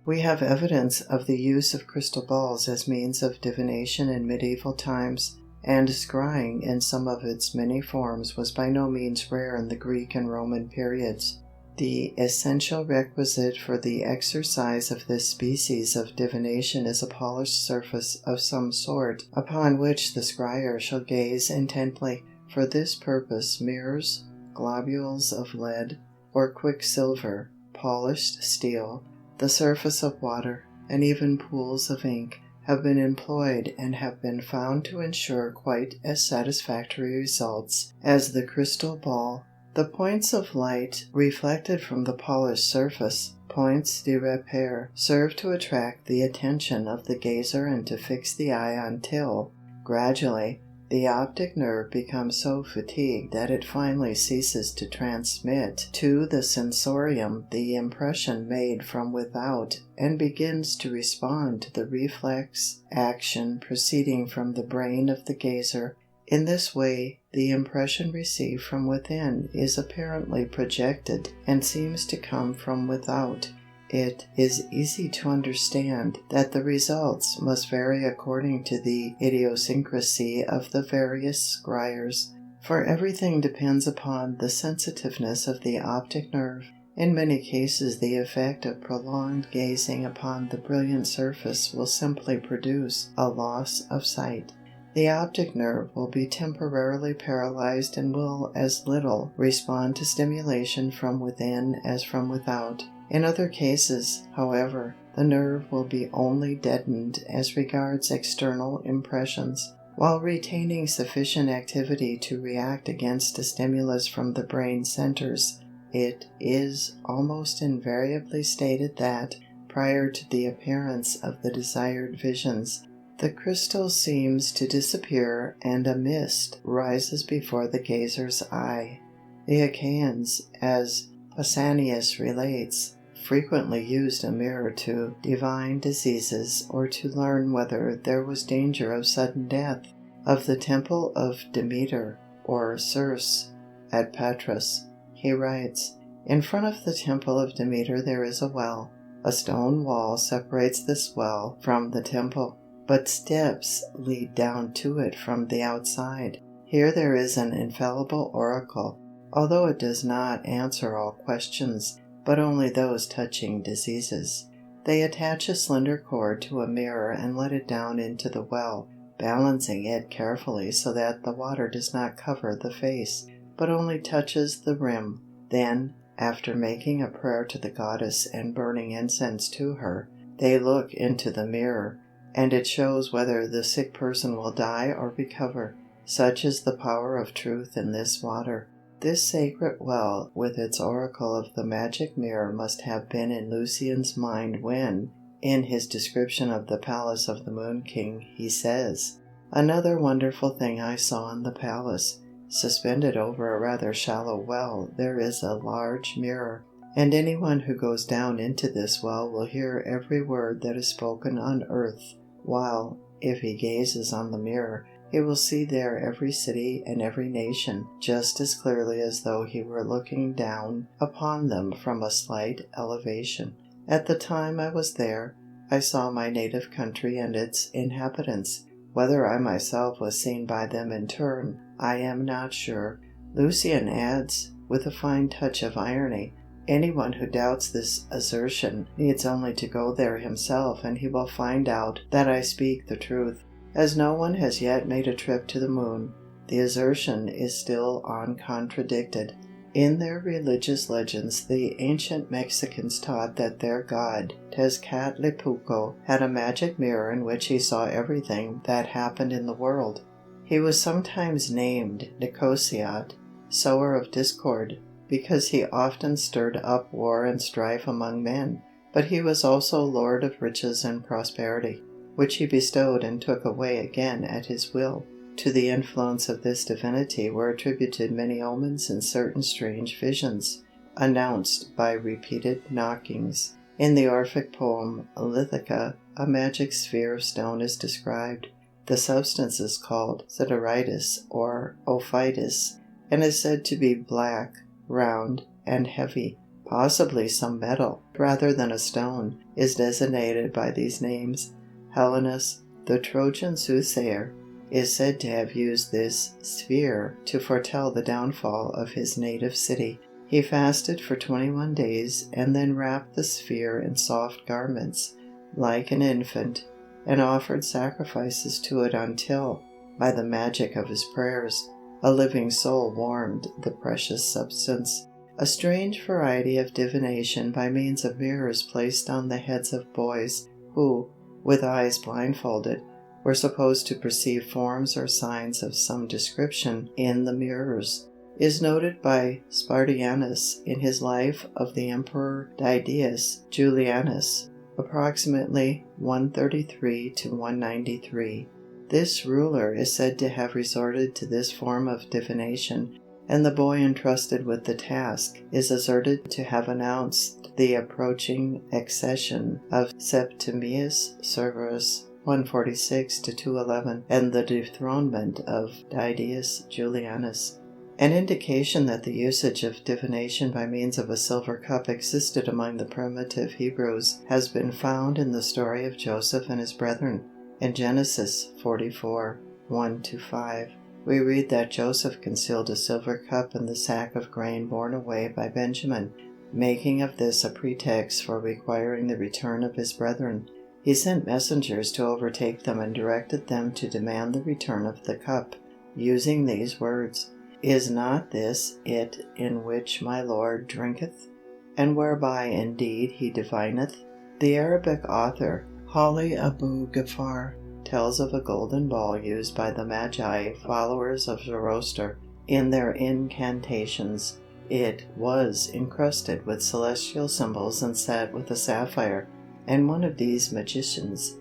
We have evidence of the use of crystal balls as means of divination in medieval times, and scrying in some of its many forms was by no means rare in the Greek and Roman periods. The essential requisite for the exercise of this species of divination is a polished surface of some sort upon which the scryer shall gaze intently. For this purpose mirrors, globules of lead or quicksilver, polished steel, the surface of water, and even pools of ink have been employed and have been found to ensure quite as satisfactory results as the crystal ball. The points of light reflected from the polished surface, points de repère, serve to attract the attention of the gazer and to fix the eye until, gradually, the optic nerve becomes so fatigued that it finally ceases to transmit to the sensorium the impression made from without and begins to respond to the reflex action proceeding from the brain of the gazer. In this way, the impression received from within is apparently projected and seems to come from without. It is easy to understand that the results must vary according to the idiosyncrasy of the various scryers, for everything depends upon the sensitiveness of the optic nerve. In many cases the effect of prolonged gazing upon the brilliant surface will simply produce a loss of sight. The optic nerve will be temporarily paralyzed and will as little respond to stimulation from within as from without. In other cases, however, the nerve will be only deadened as regards external impressions, while retaining sufficient activity to react against a stimulus from the brain centers. It is almost invariably stated that, prior to the appearance of the desired visions, the crystal seems to disappear and a mist rises before the gazer's eye. The Achaeans, as Pausanias relates, frequently used a mirror to divine diseases or to learn whether there was danger of sudden death. Of the temple of Demeter, or Circe, at Patras, he writes, "In front of the temple of Demeter there is a well. A stone wall separates this well from the temple, but steps lead down to it from the outside. Here there is an infallible oracle, although it does not answer all questions, but only those touching diseases. They attach a slender cord to a mirror and let it down into the well, balancing it carefully so that the water does not cover the face, but only touches the rim. Then, after making a prayer to the goddess and burning incense to her, they look into the mirror, and it shows whether the sick person will die or recover. Such is the power of truth in this water." This sacred well with its oracle of the magic mirror must have been in Lucian's mind when, in his description of the palace of the Moon King, he says, "Another wonderful thing I saw in the palace. Suspended over a rather shallow well there is a large mirror, and anyone who goes down into this well will hear every word that is spoken on earth, while, if he gazes on the mirror, he will see there every city and every nation just as clearly as though he were looking down upon them from a slight elevation. At the time I was there, I saw my native country and its inhabitants. Whether I myself was seen by them in turn, I am not sure." Lucian adds, with a fine touch of irony, "Anyone who doubts this assertion needs only to go there himself and he will find out that I speak the truth. As no one has yet made a trip to the moon, the assertion is still uncontradicted." In their religious legends, the ancient Mexicans taught that their god, Tezcatlipoca, had a magic mirror in which he saw everything that happened in the world. He was sometimes named Nicosiat, sower of discord, because he often stirred up war and strife among men, but he was also lord of riches and prosperity, which he bestowed and took away again at his will. To the influence of this divinity were attributed many omens and certain strange visions, announced by repeated knockings. In the Orphic poem Lithica, a magic sphere of stone is described. The substance is called sideritis or ophitis, and is said to be black, round, and heavy. Possibly some metal, rather than a stone, is designated by these names. Helenus, the Trojan soothsayer, is said to have used this sphere to foretell the downfall of his native city. He fasted for 21 days and then wrapped the sphere in soft garments, like an infant, and offered sacrifices to it until, by the magic of his prayers, a living soul warmed the precious substance. A strange variety of divination by means of mirrors placed on the heads of boys who, with eyes blindfolded, were supposed to perceive forms or signs of some description in the mirrors, is noted by Spartianus in his life of the Emperor Didius Julianus, approximately 133 to 193. This ruler is said to have resorted to this form of divination, and the boy entrusted with the task is asserted to have announced the approaching accession of Septimius Severus 146 to 211 and the dethronement of Didius Julianus. An indication that the usage of divination by means of a silver cup existed among the primitive Hebrews has been found in the story of Joseph and his brethren. In Genesis 44, 1-5, we read that Joseph concealed a silver cup in the sack of grain borne away by Benjamin, making of this a pretext for requiring the return of his brethren. He sent messengers to overtake them and directed them to demand the return of the cup, using these words, "Is not this it in which my Lord drinketh, and whereby indeed he divineth?" The Arabic author, Hali Abu Ghaffar, tells of a golden ball used by the Magi, followers of Zoroaster, in their incantations. It was encrusted with celestial symbols and set with a sapphire, and one of these magicians,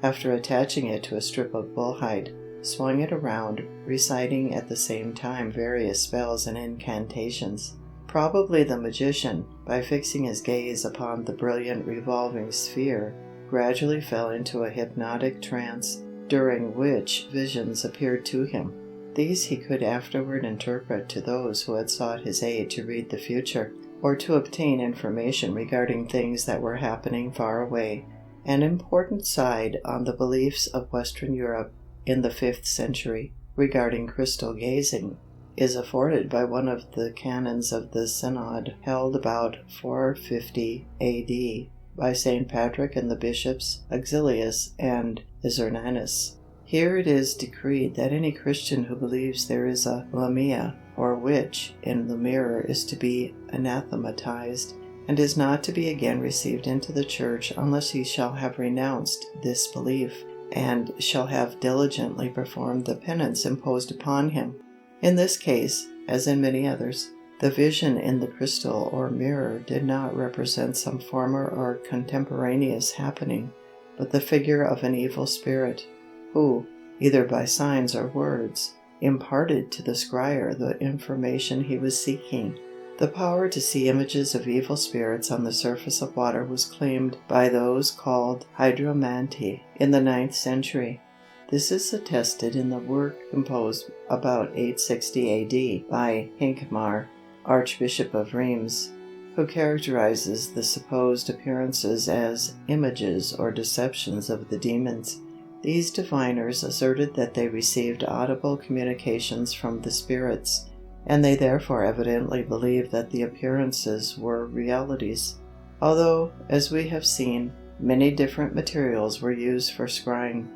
after attaching it to a strip of bull hide, swung it around, reciting at the same time various spells and incantations. Probably the magician, by fixing his gaze upon the brilliant revolving sphere, gradually fell into a hypnotic trance, during which visions appeared to him. These he could afterward interpret to those who had sought his aid to read the future, or to obtain information regarding things that were happening far away. An important side on the beliefs of Western Europe in the 5th century regarding crystal gazing is afforded by one of the canons of the synod held about 450 A.D. by St. Patrick and the bishops Auxilius and Iserninus. Here it is decreed that any Christian who believes there is a lamia, or witch, in the mirror is to be anathematized, and is not to be again received into the church unless he shall have renounced this belief, and shall have diligently performed the penance imposed upon him. In this case, as in many others, the vision in the crystal or mirror did not represent some former or contemporaneous happening, but the figure of an evil spirit, who, either by signs or words, imparted to the scryer the information he was seeking. The power to see images of evil spirits on the surface of water was claimed by those called hydromanti in the 9th century. This is attested in the work composed about 860 A.D. by Hincmar, Archbishop of Reims, who characterizes the supposed appearances as images or deceptions of the demons. These diviners asserted that they received audible communications from the spirits, and they therefore evidently believed that the appearances were realities. Although, as we have seen, many different materials were used for scrying,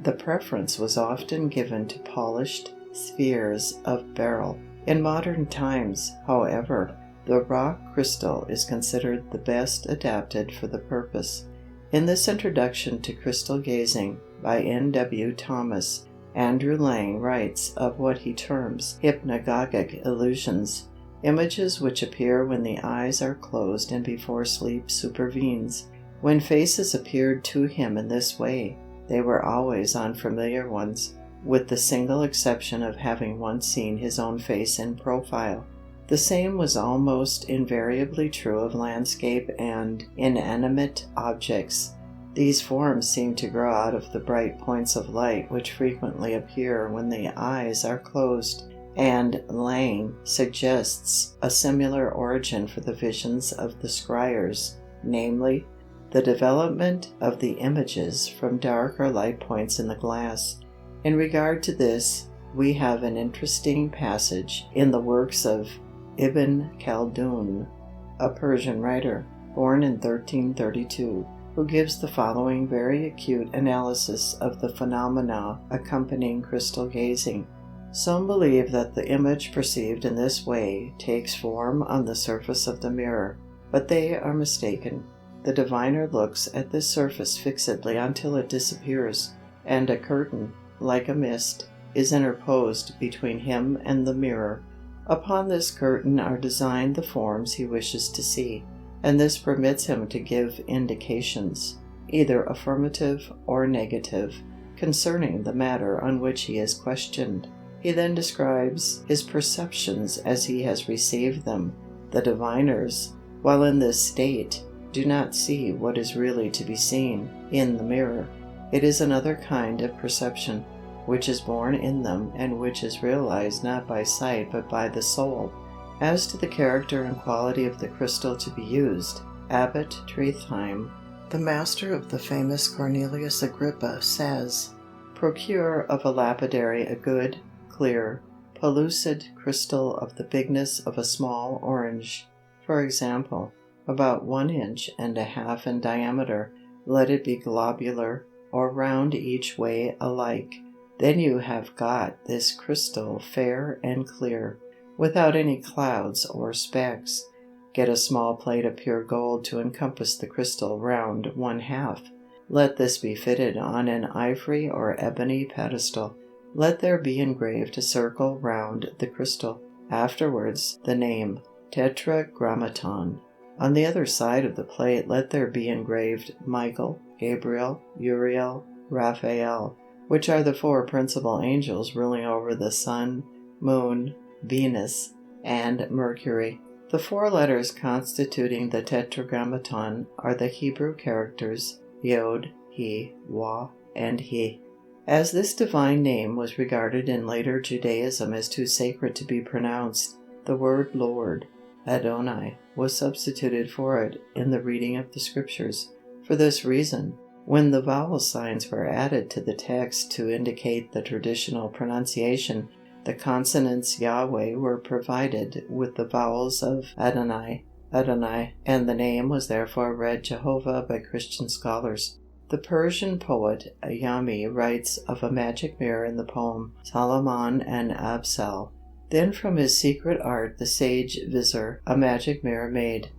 the preference was often given to polished spheres of beryl. In modern times, however, the rock crystal is considered the best adapted for the purpose. In this introduction to crystal gazing by N.W. Thomas, Andrew Lang writes of what he terms hypnagogic illusions, images which appear when the eyes are closed and before sleep supervenes. When faces appeared to him in this way, they were always unfamiliar ones, with the single exception of having once seen his own face in profile. The same was almost invariably true of landscape and inanimate objects. These forms seem to grow out of the bright points of light which frequently appear when the eyes are closed, and Lang suggests a similar origin for the visions of the scryers, namely, the development of the images from dark or light points in the glass. In regard to this, we have an interesting passage in the works of Ibn Khaldun, a Persian writer, born in 1332, who gives the following very acute analysis of the phenomena accompanying crystal gazing. Some believe that the image perceived in this way takes form on the surface of the mirror, but they are mistaken. The diviner looks at this surface fixedly until it disappears, and a curtain, like a mist, is interposed between him and the mirror. Upon this curtain are designed the forms he wishes to see, and this permits him to give indications, either affirmative or negative, concerning the matter on which he is questioned. He then describes his perceptions as he has received them. The diviners, while in this state, do not see what is really to be seen in the mirror. It is another kind of perception, which is born in them and which is realized not by sight but by the soul. As to the character and quality of the crystal to be used, Abbot Tretheim, the master of the famous Cornelius Agrippa, says, "Procure of a lapidary a good, clear, pellucid crystal of the bigness of a small orange, for example, about 1 inch and a half in diameter. Let it be globular, or round each way alike. Then you have got this crystal fair and clear, without any clouds or specks. Get a small plate of pure gold to encompass the crystal round 1/2. Let this be fitted on an ivory or ebony pedestal. Let there be engraved a circle round the crystal. Afterwards the name Tetragrammaton. On the other side of the plate let there be engraved Michael, Gabriel, Uriel, Raphael, which are the 4 principal angels ruling over the Sun, Moon, Venus, and Mercury. The 4 letters constituting the Tetragrammaton are the Hebrew characters Yod, He, Wah, and He. As this divine name was regarded in later Judaism as too sacred to be pronounced, the word Lord, Adonai, was substituted for it in the reading of the Scriptures. For this reason, when the vowel signs were added to the text to indicate the traditional pronunciation, the consonants Yahweh were provided with the vowels of Adonai, Adonai, and the name was therefore read Jehovah by Christian scholars. The Persian poet Ayami writes of a magic mirror in the poem Solomon and Absal. Then from his secret art the sage Visir a magic mirror made,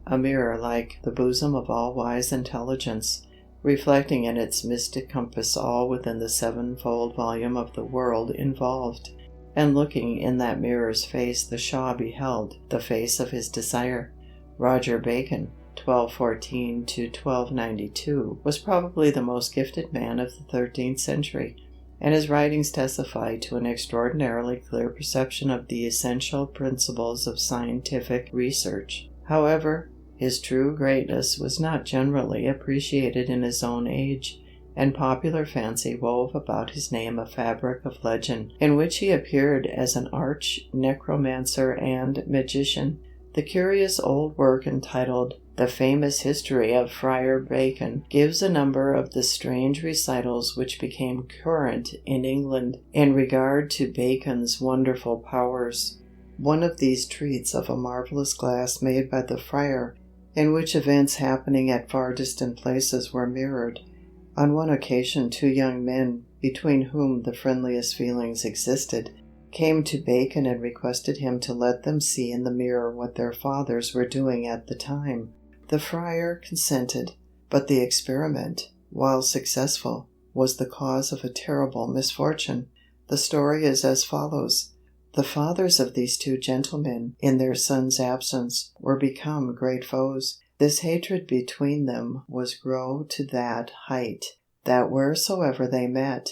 a mirror like the bosom of all wise intelligence, reflecting in its mystic compass all within the 7-fold volume of the world involved. And looking in that mirror's face the Shah beheld the face of his desire. Roger Bacon, 1214 to 1292, was probably the most gifted man of the 13th century, and his writings testify to an extraordinarily clear perception of the essential principles of scientific research. However, his true greatness was not generally appreciated in his own age, and popular fancy wove about his name a fabric of legend, in which he appeared as an arch necromancer and magician. The curious old work entitled The Famous History of Friar Bacon gives a number of the strange recitals which became current in England in regard to Bacon's wonderful powers. One of these treats of a marvelous glass made by the friar, in which events happening at far distant places were mirrored. On one occasion 2 young men, between whom the friendliest feelings existed, came to Bacon and requested him to let them see in the mirror what their fathers were doing at the time. The friar consented, but the experiment, while successful, was the cause of a terrible misfortune. The story is as follows. The fathers of these 2 gentlemen, in their son's absence, were become great foes. This hatred between them was grow to that height, that wheresoever they met,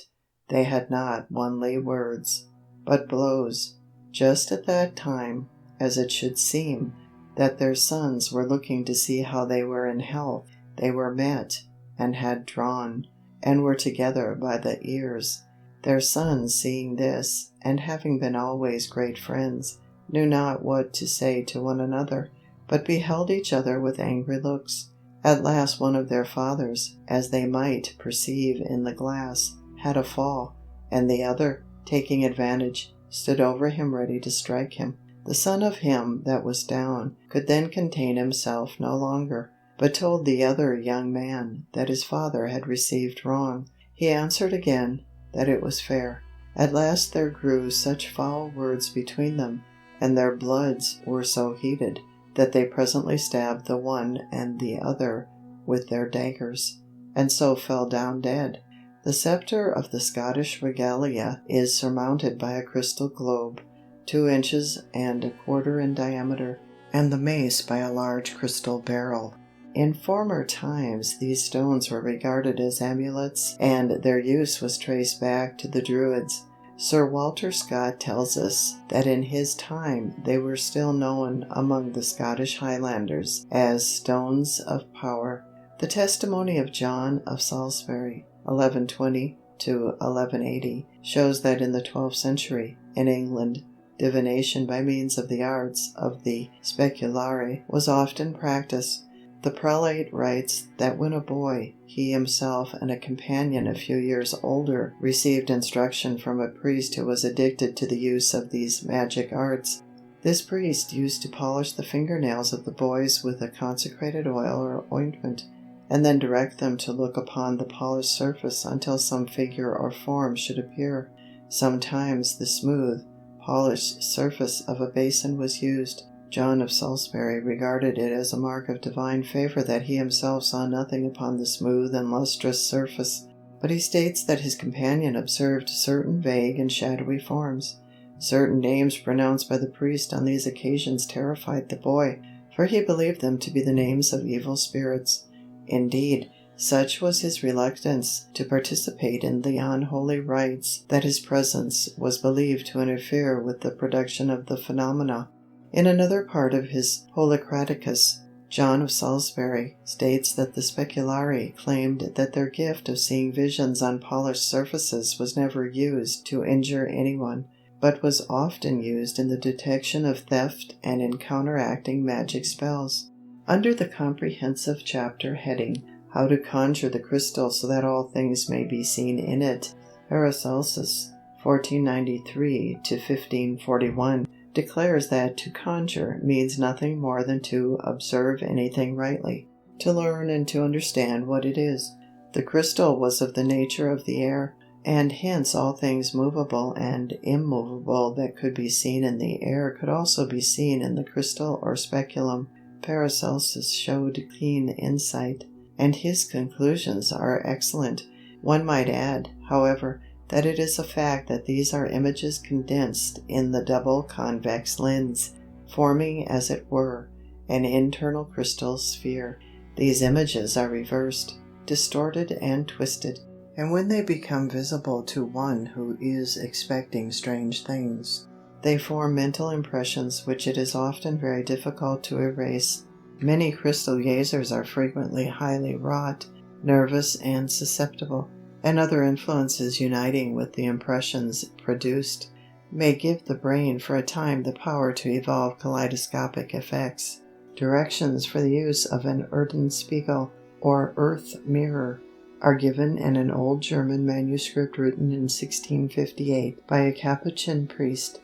they had not only words, but blows. Just at that time, as it should seem, that their sons were looking to see how they were in health, they were met, and had drawn, and were together by the ears. Their sons, seeing this, and having been always great friends, knew not what to say to one another, but beheld each other with angry looks. At last one of their fathers, as they might perceive in the glass, had a fall, and the other, taking advantage, stood over him ready to strike him. The son of him that was down could then contain himself no longer, but told the other young man that his father had received wrong. He answered again that it was fair. At last there grew such foul words between them, and their bloods were so heated, that they presently stabbed the one and the other with their daggers, and so fell down dead. The scepter of the Scottish regalia is surmounted by a crystal globe, 2 inches and a quarter in diameter, and the mace by a large crystal barrel. In former times these stones were regarded as amulets, and their use was traced back to the Druids. Sir Walter Scott tells us that in his time they were still known among the Scottish Highlanders as stones of power. The testimony of John of Salisbury, 1120 to 1180, shows that in the 12th century, in England, divination by means of the arts of the speculare was often practiced. The prelate writes that when a boy, he himself and a companion a few years older received instruction from a priest who was addicted to the use of these magic arts. This priest used to polish the fingernails of the boys with a consecrated oil or ointment, and then direct them to look upon the polished surface until some figure or form should appear. Sometimes the smooth, polished surface of a basin was used. John of Salisbury regarded it as a mark of divine favor that he himself saw nothing upon the smooth and lustrous surface, but he states that his companion observed certain vague and shadowy forms. Certain names pronounced by the priest on these occasions terrified the boy, for he believed them to be the names of evil spirits. Indeed, such was his reluctance to participate in the unholy rites that his presence was believed to interfere with the production of the phenomena. In another part of his Polycraticus, John of Salisbury states that the speculari claimed that their gift of seeing visions on polished surfaces was never used to injure anyone, but was often used in the detection of theft and in counteracting magic spells. Under the comprehensive chapter heading, How to Conjure the Crystal so that all things may be seen in it, Paracelsus, 1493 to 1541, declares that to conjure means nothing more than to observe anything rightly, to learn and to understand what it is. The crystal was of the nature of the air, and hence all things movable and immovable that could be seen in the air could also be seen in the crystal or speculum. Paracelsus showed keen insight, and his conclusions are excellent. One might add, however, that it is a fact that these are images condensed in the double convex lens, forming, as it were, an internal crystal sphere. These images are reversed, distorted, and twisted, and when they become visible to one who is expecting strange things, they form mental impressions which it is often very difficult to erase. Many crystal gazers are frequently highly wrought, nervous, and susceptible, and other influences uniting with the impressions produced may give the brain for a time the power to evolve kaleidoscopic effects. Directions for the use of an Erdenspiegel or earth mirror are given in an old German manuscript written in 1658 by a Capuchin priest.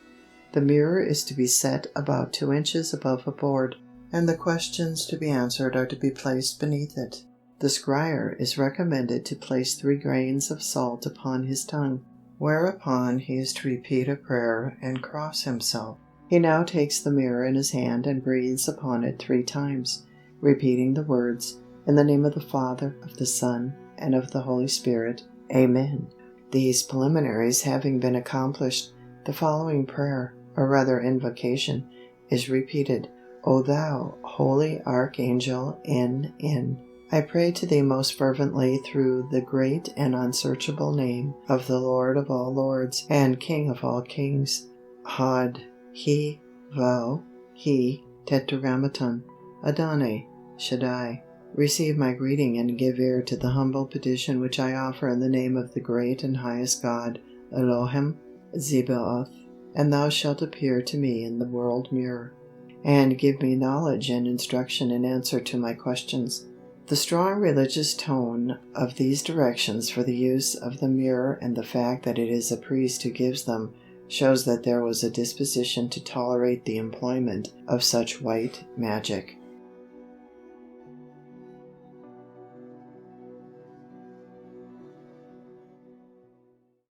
The mirror is to be set about 2 inches above a board, and the questions to be answered are to be placed beneath it. The scryer is recommended to place 3 grains of salt upon his tongue, whereupon he is to repeat a prayer and cross himself. He now takes the mirror in his hand and breathes upon it 3 times, repeating the words, "In the name of the Father, of the Son, and of the Holy Spirit. Amen." These preliminaries having been accomplished, the following prayer, or rather invocation, is repeated. O thou, holy Archangel N. I pray to thee most fervently through the great and unsearchable name of the Lord of all lords and King of all kings. Hod, he, vo, he, tetragrammaton, Adonai, Shaddai. Receive my greeting and give ear to the humble petition which I offer in the name of the great and highest God, Elohim Zebaoth, and thou shalt appear to me in the world mirror, and give me knowledge and instruction in answer to my questions. The strong religious tone of these directions for the use of the mirror and the fact that it is a priest who gives them shows that there was a disposition to tolerate the employment of such white magic.